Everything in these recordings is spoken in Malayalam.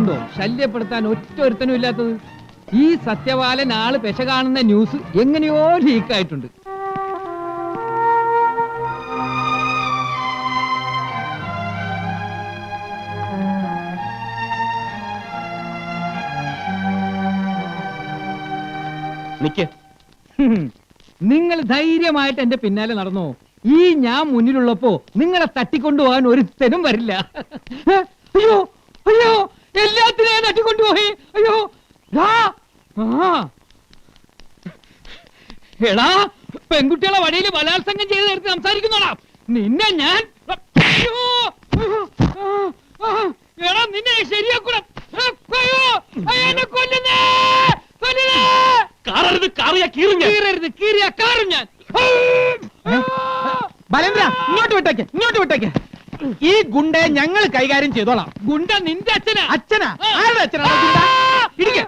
കണ്ടോ ശല്യപ്പെടുത്താൻ ഒറ്റൊരുത്തനും ഇല്ലാത്തത്? ഈ സത്യവാലൻ ആള് പെശ കാണുന്ന ന്യൂസ് എങ്ങനെയോ ലീക്കായിട്ടുണ്ട്. നിങ്ങൾ ധൈര്യമായിട്ട് എന്റെ പിന്നാലെ നടന്നോ. ഈ ഞാൻ മുന്നിലുള്ളപ്പോ നിങ്ങളെ തട്ടിക്കൊണ്ടുപോകാൻ ഒരുത്തനും വരില്ല. അയ്യോ അയ്യോ, എല്ലാത്തിനെയും തട്ടിക്കൊണ്ടുപോയി. അയ്യോ എടാ, പെൺകുട്ടികളെ വഴിയിൽ ബലാത്സംഗം ചെയ്ത് എടുത്ത് സംസാരിക്കുന്നോടാ നിന്നെ ഞാൻ. എടാ നിന്നെ ശരിയാക്കൂടാ. കൊല്ലുന്നേ ബലേന്ദ്ര, ഇങ്ങോട്ട് വിട്ടേക്ക്, ഇങ്ങോട്ട് വിട്ടേക്ക്. ഈ ഗുണ്ടയെ ഞങ്ങൾ കൈകാര്യം ചെയ്തോളാം. ഗുണ്ട നിന്റെ അച്ഛനാ? അച്ഛനാ? ആരുടെ അച്ഛനാണ് ഗുണ്ട? ഇരിക്കെ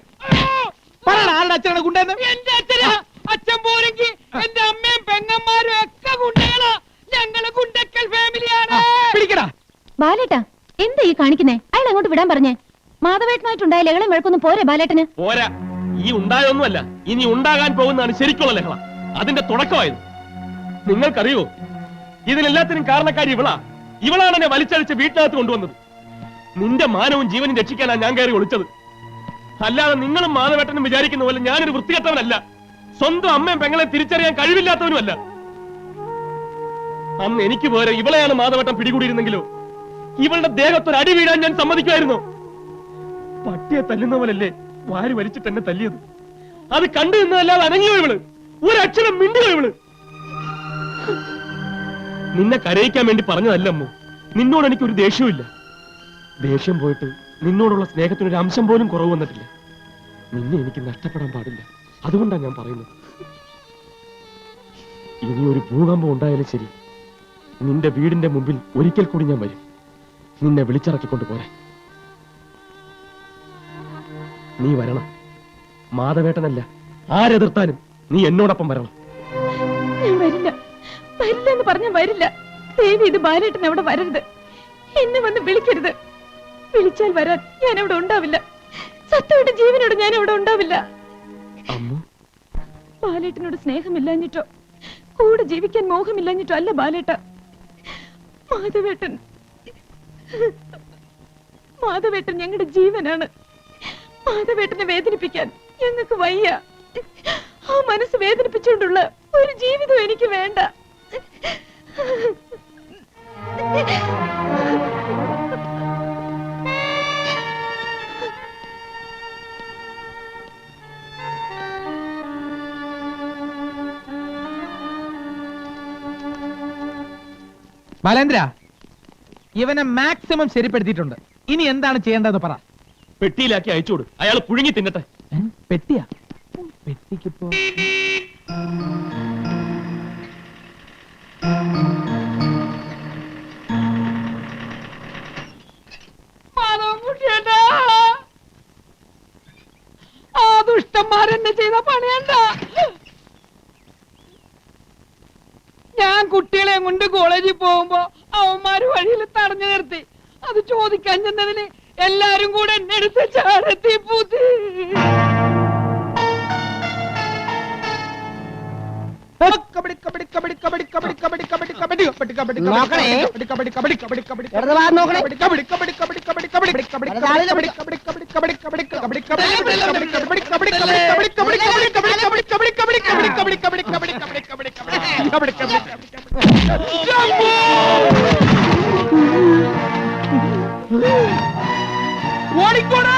പറയണ, ആരുടെ അച്ഛനാണ് ഗുണ്ടെന്ന്? എന്റെ അച്ഛനാ. അച്ഛൻ പോരെങ്കിൽ എന്റെ അമ്മയും പെങ്ങന്മാരും ഒക്കെ ഗുണ്ടകളാ. ഞങ്ങള് ഗുണ്ടക്കൽ ഫാമിലിയാണ്. പിടിക്കടാ. ബാലേട്ടാ, എന്താ ഈ കാണിക്കുന്നേ? അയാൾ അങ്ങോട്ട് വിടാൻ പറഞ്ഞേ. മാധവേട്ടനായിട്ടുണ്ടായ ലഹളം വെളുക്കൊന്നും പോരെ ബാലേട്ടന്? പോരാ. ഈ ഉണ്ടായൊന്നുമല്ല, ഇനി ഉണ്ടാകാൻ പോകുന്നതാണ് ശരിക്കുള്ള ലഹള. അതിന്റെ തുടക്കമായത്. നിങ്ങൾക്കറിയോ, ഇതിനെല്ലാത്തിനും കാരണക്കാരി ഇവളാണ് എന്നെ വലിച്ചഴിച്ച് വീട്ടിനകത്ത് കൊണ്ടുവന്നത്. നിന്റെ മാനവും ജീവനും രക്ഷിക്കാനാണ് ഞാൻ കയറി ഒളിച്ചത്. അല്ലാതെ നിങ്ങളും മാധവേട്ടനും വിചാരിക്കുന്ന പോലെ ഞാനൊരു വൃത്തികെട്ടവനല്ല. സ്വന്തം അമ്മയും പെങ്ങളെ തിരിച്ചറിയാൻ കഴിവില്ലാത്തവനുമല്ല. അന്ന് എനിക്ക് പോരെ ഇവളെയാണ് മാധവേട്ടൻ പിടികൂടിയിരുന്നെങ്കിലോ ഇവളുടെ ദേഹത്തൊരു അടി വീഴാൻ ഞാൻ സമ്മതിക്കുമായിരുന്നോ? പട്ടിയെ തല്ലുന്ന പോലല്ലേ വാരി വലിച്ചിട്ട് എന്നെ തല്ലിയത്. അത് കണ്ടു നിന്നതല്ലാതെ അനങ്ങിയോ ഇവള്? ഒരക്ഷരം മിണ്ടിയോ ഇവള്? നിന്നെ കരയിക്കാൻ വേണ്ടി പറഞ്ഞതല്ല അമ്മു. നിന്നോട് എനിക്കൊരു ദേഷ്യമില്ല. ദേഷ്യം പോയിട്ട് നിന്നോടുള്ള സ്നേഹത്തിനൊരു അംശം പോലും കുറവ് വന്നിട്ടില്ല. നിന്നെ എനിക്ക് നഷ്ടപ്പെടാൻ പാടില്ല. അതുകൊണ്ടാണ് ഞാൻ പറയുന്നത്. ഇനി ഒരു ഭൂകമ്പം ഉണ്ടായാലും ശരി, നിന്റെ വീടിന്റെ മുമ്പിൽ ഒരിക്കൽ കൂടി ഞാൻ വരും. നിന്നെ വിളിച്ചിറക്കിക്കൊണ്ട് പോരാ. നീ വരണം. മാധവേട്ടനല്ല, ആരെതിർത്താനും നീ എന്നോടൊപ്പം വരണം. ഞാൻ വരില്ല, വരില്ല എന്ന് പറഞ്ഞ വരില്ല. ദേവി, ഇത് ബാലേട്ടൻ അവിടെ വരരുത്. എന്നെ വന്ന് വിളിക്കരുത്. വിളിച്ചാൽ വരാൻ ഞാൻ അവിടെ ഉണ്ടാവില്ല. സത്യയുടെ ജീവനോട് ഞാൻ അവിടെ ഉണ്ടാവില്ല. ബാലേട്ടനോട് സ്നേഹമില്ലാഞ്ഞിട്ടോ കൂടെ ജീവിക്കാൻ മോഹമില്ലാഞ്ഞിട്ടോ അല്ല ബാലേട്ട. മാധവേട്ടൻ ഞങ്ങളുടെ ജീവനാണ്. മാധവേട്ടനെ വേദനിപ്പിക്കാൻ ഞങ്ങൾക്ക് വയ്യ. ആ മനസ്സ് വേദനിപ്പിച്ചുകൊണ്ടുള്ള ഒരു ജീവിതം എനിക്ക് വേണ്ട. ബാലേന്ദ്ര, ഇവനെ മാക്സിമം ശരിപ്പെടുത്തിയിട്ടുണ്ട്. ഇനി എന്താണ് ചെയ്യേണ്ടതെന്ന് പറ. പെട്ടിയിലാക്കി അയച്ചോട്. അയാൾ പുഴുങ്ങി തിന്നട്ടെ. പെട്ടിയാ? പെട്ടിക്കിപ്പോ ആ ദുഷ്ടന്മാരെന്നെ ചെയ്ത പണിയണ്ട. ഞാൻ കുട്ടികളെ കൊണ്ട് കോളേജിൽ പോകുമ്പോ അവന്മാര് വഴിയിൽ തടഞ്ഞു നിർത്തി. അത് ചോദിക്കാൻ ചെന്നതിന് എല്ലാരും കൂടെ എന്നെ എടുത്ത് ചാടത്തി പൂത്തി. ഓടിക്കോടാ.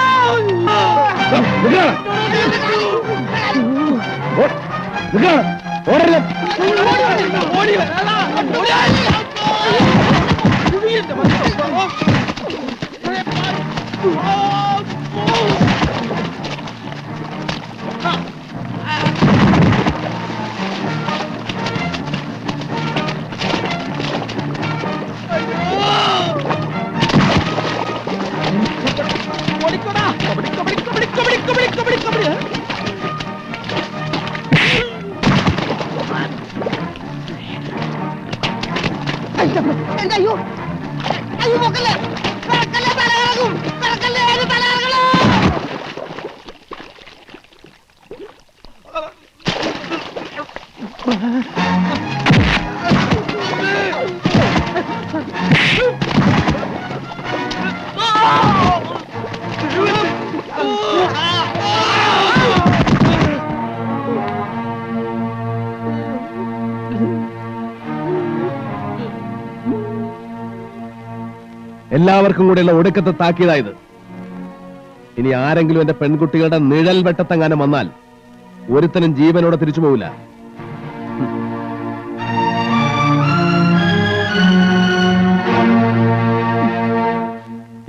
അയ്യോ അയ്യോ, നോക്കല്ലേ, തലകറങ്ങും, തല എല്ലാവർക്കും കൂടെയുള്ള ഒടുക്കത്തെ താക്കീതായത്. ഇനി ആരെങ്കിലും എന്റെ പെൺകുട്ടികളുടെ നിഴൽ വെട്ടത്തെങ്ങാനും വന്നാൽ ഒരുത്തനും ജീവനോടെ തിരിച്ചു പോവില്ല.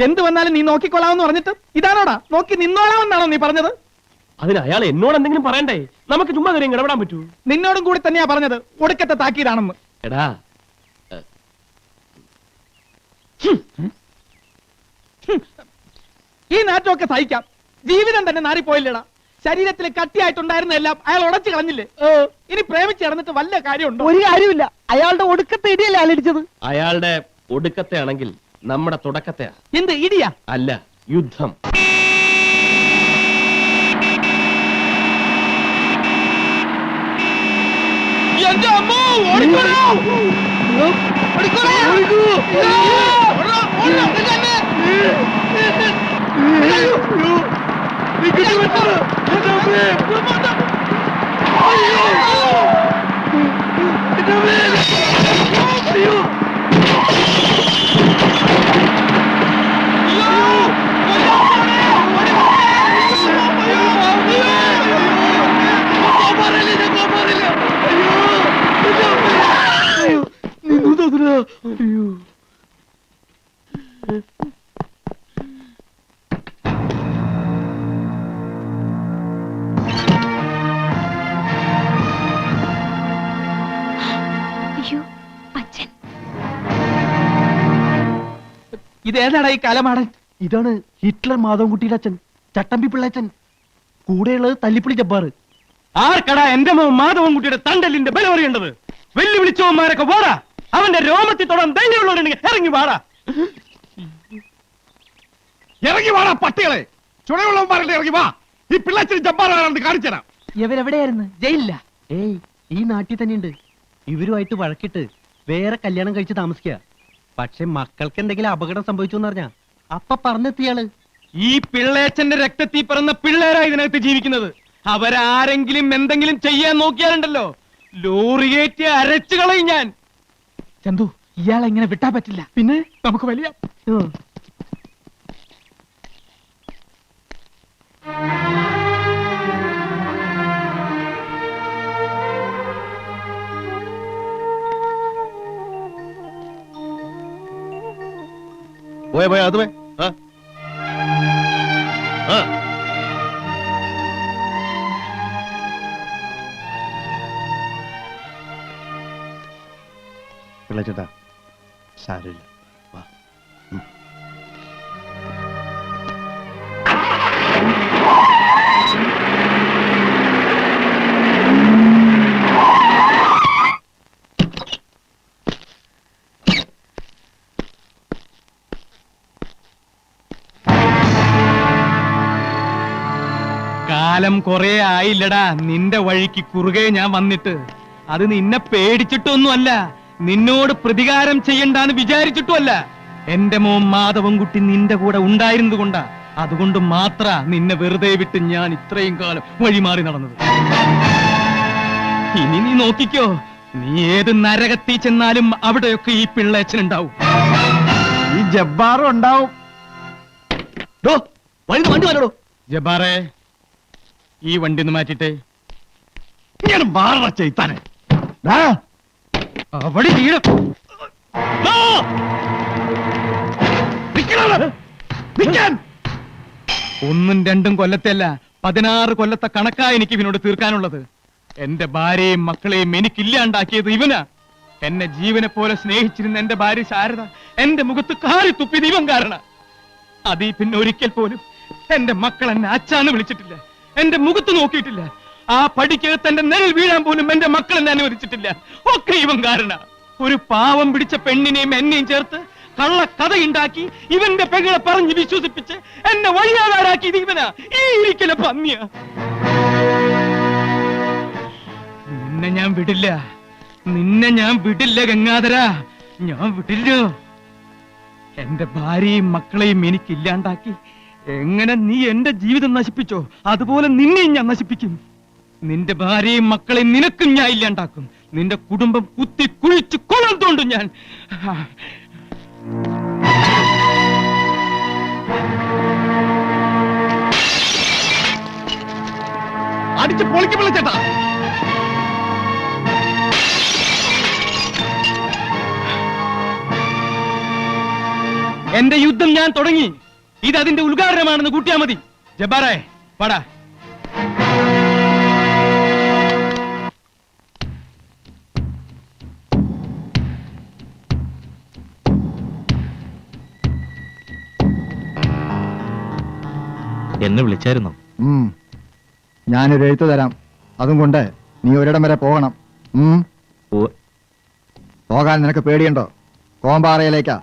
എന്ത് വന്നാലും നീ നോക്കിക്കൊള്ളാമെന്ന് പറഞ്ഞിട്ട് ഇതാണോടാ നോക്കി നിന്നോളാമെന്നാണോ നീ പറഞ്ഞത്? അതിന് അയാൾ എന്നോട് എന്തെങ്കിലും പറയണ്ടേ? നമുക്ക് ചുമ്മാ കാര്യം ഇടപെടാൻ പറ്റൂ? നിന്നോടും കൂടി തന്നെയാ പറഞ്ഞത് ഒടുക്കത്തെ താക്കീതാണെന്ന്. എടാ ഈ നാറ്റമൊക്കെ സഹിക്കാം, ജീവിതം തന്നെ നാറിപ്പോയില്ലടാ. ശരീരത്തിൽ കട്ടിയായിട്ടുണ്ടായിരുന്ന എല്ലാം അയാൾ ഉടച്ചു കളഞ്ഞില്ലേ? ഇനി പ്രേമിച്ച് നടന്നിട്ട് വല്ല കാര്യമുണ്ടോ? ഒരു കാര്യമില്ല, അയാളുടെ ഒടുക്കത്തെ ഇടിയല്ലേ അയാളിടിച്ചത്. അയാളുടെ ഒടുക്കത്തെ ആണെങ്കിൽ നമ്മുടെ തുടക്കത്തെയാ. എന്ത് ഇടിയാ? അല്ല, യുദ്ധം. എന്റെ അമ്മോ, ഓടിക്കോളൂ! ഓടിക്കോളൂ! ഓടോ, ഓടോ, ഇതന്നെ! അയ്യോ! ഇതേതാടാ ഈ കലമാടൻ? ഇതാണ് ഹിറ്റ്ലർ മാധവൻകുട്ടിയുടെ അച്ഛൻ, ചട്ടമ്പി പിള്ളച്ചൻ. കൂടെയുള്ളത് തല്ലിപ്പുള്ളി ജബ്ബാർ. ആർക്കടാ എന്റെ മാധവൻകുട്ടിയുടെ തണ്ടലിന്റെ ബലം അറിയേണ്ടത്? വെല്ലുവിളിച്ചവന്മാരൊക്കെ വാടാ, അവന്റെ രോമത്തിൽ തൊടാൻ ധൈര്യമുള്ളവരുണ്ടെങ്കിൽ ഇറങ്ങി വാടാ. ഇറങ്ങി വാടാ പട്ടികളെ, ചുണയുള്ളവന്മാരുടെ ഇറങ്ങി വാ. ഈ പിള്ളേച്ചൻ ജബ്ബാറാണെന്ന് കാണിച്ചുതരാം. ഇവരെവിടെയായിരുന്നു? ജയിലില്ല. ഏയ്, ഈ നാട്ടിൽ തന്നെയുണ്ട്. ഇവരുമായിട്ട് വഴക്കിട്ട് വേറെ കല്യാണം കഴിച്ച് താമസിക്കുക. പക്ഷെ മക്കൾക്ക് എന്തെങ്കിലും അപകടം സംഭവിച്ചു എന്ന് പറഞ്ഞാ അപ്പ പറഞ്ഞെത്തിയാള്. ഈ പിള്ളേച്ചന്റെ രക്തത്തിൽ പിറന്ന പിള്ളേരാ ഇതിനകത്ത് ജീവിക്കുന്നത്. അവരാരെങ്കിലും എന്തെങ്കിലും ചെയ്യാൻ നോക്കിയാലുണ്ടല്ലോ, ലോറിയേറ്റ് അരച്ചു കളയും ഞാൻ. ചന്തു, ഇയാളെ ഇങ്ങനെ വിട്ടാ പറ്റില്ല. പിന്നെ നമുക്ക് വലിയ പോയ അത് പോയ പിള്ളേച്ചേട്ടാ, സാരമില്ല, വാ. കാലം കൊറേ ആയില്ലടാ നിന്റെ വഴിക്ക് കുറുകെ ഞാൻ വന്നിട്ട്. അത് നിന്നെ പേടിച്ചിട്ടൊന്നുമല്ല, നിന്നോട് പ്രതികാരം ചെയ്യണ്ടാന്ന് വിചാരിച്ചിട്ടുമല്ല. എന്റെ മോൻ മാധവൻകുട്ടി നിന്റെ കൂടെ ഉണ്ടായിരുന്നത് കൊണ്ടാ. അതുകൊണ്ട് മാത്ര നിന്നെ വെറുതെ വിട്ട് ഞാൻ ഇത്രയും കാലം വഴിമാറി നടന്നത്. ഇനി നീ നോക്കിക്കോ, നീ ഏത് നരകത്തി ചെന്നാലും അവിടെയൊക്കെ ഈ പിള്ളേച്ചനുണ്ടാവും, ഈ ജബ്ബാറും ഉണ്ടാവും. വണ്ടി വന്നോളൂ. ജബ്ബാറേ, ഈ വണ്ടി ഒന്ന് മാറ്റിട്ടെ. ഇങ്ങനെ മാറണ ചെയ്താനെ അവിടെ വീഴും. ഒന്നും രണ്ടും കൊല്ലത്തെയല്ല, 16 കൊല്ലത്തെ കണക്കാ എനിക്ക് ഇവനോട് തീർക്കാനുള്ളത്. എന്റെ ഭാര്യയും മക്കളെയും എനിക്കില്ലാണ്ടാക്കിയത് ഇവനാ. എന്നെ ജീവനെ പോലെ സ്നേഹിച്ചിരുന്ന എന്റെ ഭാര്യ ശാരദ എന്റെ മുഖത്ത് കാറി തുപ്പിയത് ഇവൻ കാരണം. അതീ പിന്നെ ഒരിക്കൽ പോലും എന്റെ മക്കൾ എന്നെ അച്ഛാന്ന് വിളിച്ചിട്ടില്ല, എന്റെ മുഖത്ത് നോക്കിയിട്ടില്ല. ആ പടിക്കകത്ത് എന്റെ നിഴൽ വീഴാൻ പോലും എന്റെ മക്കൾ എന്നെ അനുവദിച്ചിട്ടില്ല. ഒക്കെ ഇവൻ കാരണം. ഒരു പാവം പിടിച്ച പെണ്ണിനെയും എന്നെയും ചേർത്ത് കള്ള കഥയുണ്ടാക്കി ഇവന്റെ പെങ്ങളെ പറഞ്ഞ് വിശ്വസിപ്പിച്ച് എന്നെ വഴിയാതാരാക്കി ഇവനാ. ഈ ഇരിക്കലെ പന്നിയാ. നിന്നെ ഞാൻ വിടില്ല, നിന്നെ ഞാൻ വിടില്ല ഗംഗാധര, ഞാൻ വിടില്ല. എന്റെ ഭാര്യയും മക്കളെയും എനിക്കില്ലാണ്ടാക്കി എങ്ങനെ നീ എന്റെ ജീവിതം നശിപ്പിച്ചോ അതുപോലെ നിന്നെയും ഞാൻ നശിപ്പിക്കും. നിന്റെ ഭാര്യയും മക്കളെയും നിനക്കും ഞാൻ ഇല്ലാണ്ടാക്കും. നിന്റെ കുടുംബം കുത്തി കുഴിച്ച് കൊളം തോണ്ടും ഞാൻ. അടിച്ച് പൊളിക്കപ്പിള്ള ചേട്ടാ. എന്റെ യുദ്ധം ഞാൻ തുടങ്ങി. ഇത് അതിന്റെ ഉദ്ഘാടനമാണെന്ന് കൂട്ടിയാ മതി. ജബ്ബാറേ വാടാ. എന്നെ വിളിച്ചായിരുന്നു. ഞാനൊരു എഴുത്ത് തരാം, അതും കൊണ്ട് നീ ഒരിടം വരെ പോകണം. പോകാൻ നിനക്ക് പേടിയുണ്ടോ? കോമ്പാറയിലേക്കാ.